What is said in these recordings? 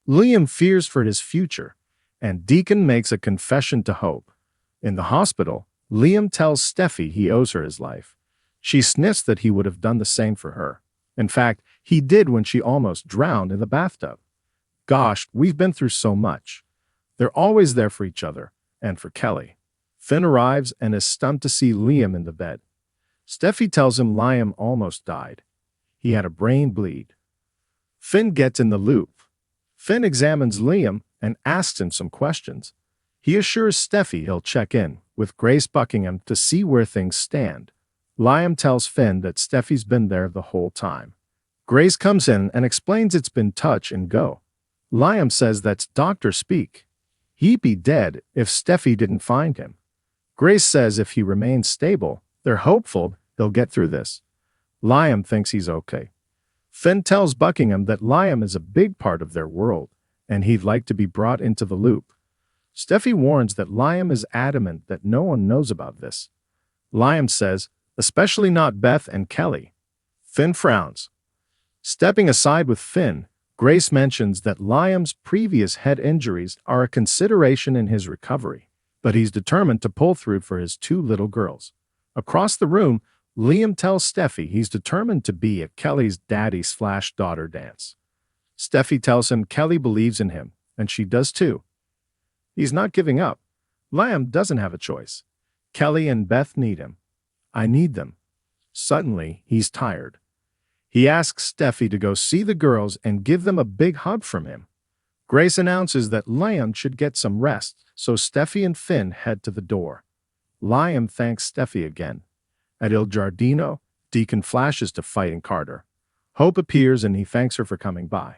Liam fears for his future, and Deacon makes a confession to Hope. In the hospital, Liam tells Steffi he owes her his life. She sniffs that he would have done the same for her. In fact, he did when she almost drowned in the bathtub. Gosh, we've been through so much. They're always there for each other, and for Kelly. Finn arrives and is stunned to see Liam in the bed. Steffi tells him Liam almost died. He had a brain bleed. Finn gets in the loop. Finn examines Liam and asks him some questions. He assures Steffi he'll check in with Grace Buckingham to see where things stand. Liam tells Finn that Steffi's been there the whole time. Grace comes in and explains it's been touch and go. Liam says that's doctor speak. He'd be dead if Steffi didn't find him. Grace says if he remains stable, they're hopeful he'll get through this. Liam thinks he's okay. Finn tells Buckingham that Liam is a big part of their world, and he'd like to be brought into the loop. Steffi warns that Liam is adamant that no one knows about this. Liam says, especially not Beth and Kelly. Finn frowns. Stepping aside with Finn, Grace mentions that Liam's previous head injuries are a consideration in his recovery, but he's determined to pull through for his two little girls. Across the room, Liam tells Steffi he's determined to be at Kelly's daddy/daughter dance. Steffi tells him Kelly believes in him, and she does too. He's not giving up. Liam doesn't have a choice. Kelly and Beth need him. I need them. Suddenly, he's tired. He asks Steffi to go see the girls and give them a big hug from him. Grace announces that Liam should get some rest, so Steffi and Finn head to the door. Liam thanks Steffi again. At Il Giardino, Deacon flashes to fighting Carter. Hope appears and he thanks her for coming by.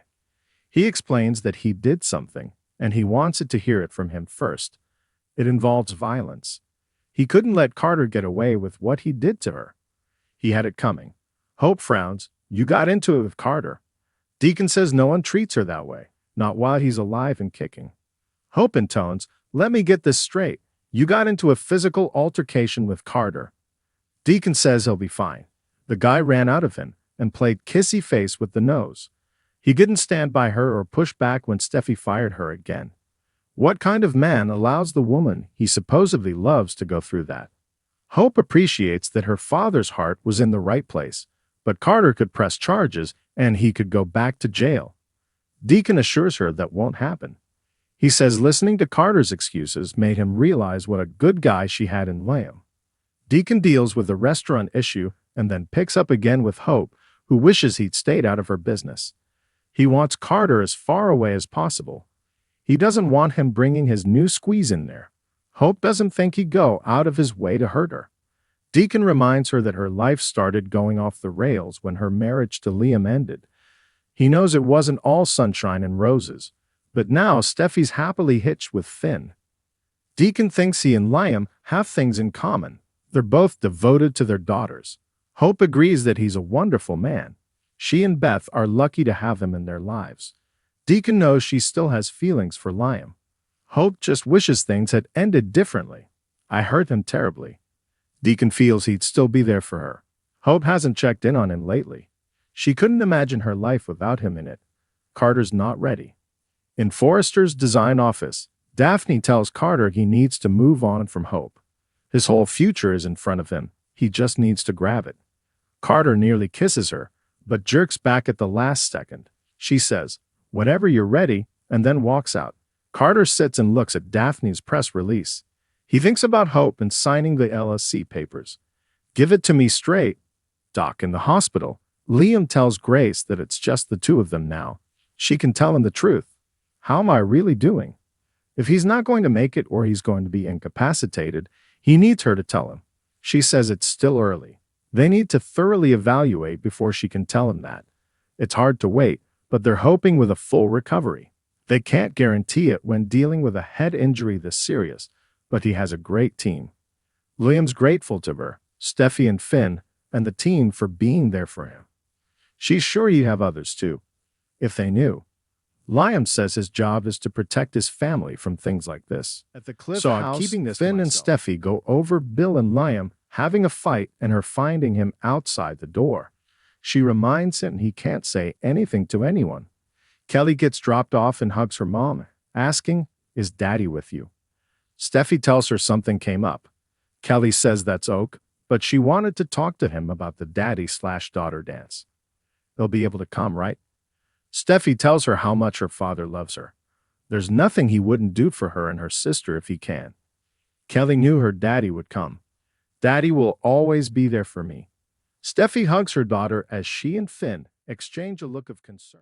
He explains that he did something, and he wants it to hear it from him first. It involves violence. He couldn't let Carter get away with what he did to her. He had it coming. Hope frowns. You got into it with Carter. Deacon says no one treats her that way, not while he's alive and kicking. Hope intones, let me get this straight. You got into a physical altercation with Carter. Deacon says he'll be fine. The guy ran out of him and played kissy face with the nose. He didn't stand by her or push back when Steffi fired her again. What kind of man allows the woman he supposedly loves to go through that? Hope appreciates that her father's heart was in the right place, but Carter could press charges and he could go back to jail. Deacon assures her that won't happen. He says listening to Carter's excuses made him realize what a good guy she had in Liam. Deacon deals with the restaurant issue and then picks up again with Hope, who wishes he'd stayed out of her business. He wants Carter as far away as possible. He doesn't want him bringing his new squeeze in there. Hope doesn't think he'd go out of his way to hurt her. Deacon reminds her that her life started going off the rails when her marriage to Liam ended. He knows it wasn't all sunshine and roses, but now Steffi's happily hitched with Finn. Deacon thinks he and Liam have things in common. They're both devoted to their daughters. Hope agrees that he's a wonderful man. She and Beth are lucky to have him in their lives. Deacon knows she still has feelings for Liam. Hope just wishes things had ended differently. I hurt him terribly. Deacon feels he'd still be there for her. Hope hasn't checked in on him lately. She couldn't imagine her life without him in it. Carter's not ready. In Forrester's design office, Daphne tells Carter he needs to move on from Hope. His whole future is in front of him. He just needs to grab it. Carter nearly kisses her, but jerks back at the last second. She says, "Whenever you're ready," and then walks out. Carter sits and looks at Daphne's press release. He thinks about Hope and signing the LSC papers. Give it to me straight. Doc in the hospital. Liam tells Grace that it's just the two of them now. She can tell him the truth. How am I really doing? If he's not going to make it or he's going to be incapacitated, he needs her to tell him. She says it's still early. They need to thoroughly evaluate before she can tell him that. It's hard to wait, but they're hoping with a full recovery. They can't guarantee it when dealing with a head injury this serious, but he has a great team. Liam's grateful to her, Steffi and Finn, and the team for being there for him. She's sure he'd have others too, if they knew. Liam says his job is to protect his family from things like this. At the Cliff House, keeping this Finn and Steffi go over Bill and Liam having a fight and her finding him outside the door. She reminds him he can't say anything to anyone. Kelly gets dropped off and hugs her mom, asking, "Is Daddy with you?" Steffi tells her something came up. Kelly says that's Oak, but she wanted to talk to him about the daddy/daughter dance. They'll be able to come, right? Steffi tells her how much her father loves her. There's nothing he wouldn't do for her and her sister if he can. Kelly knew her daddy would come. Daddy will always be there for me. Steffi hugs her daughter as she and Finn exchange a look of concern.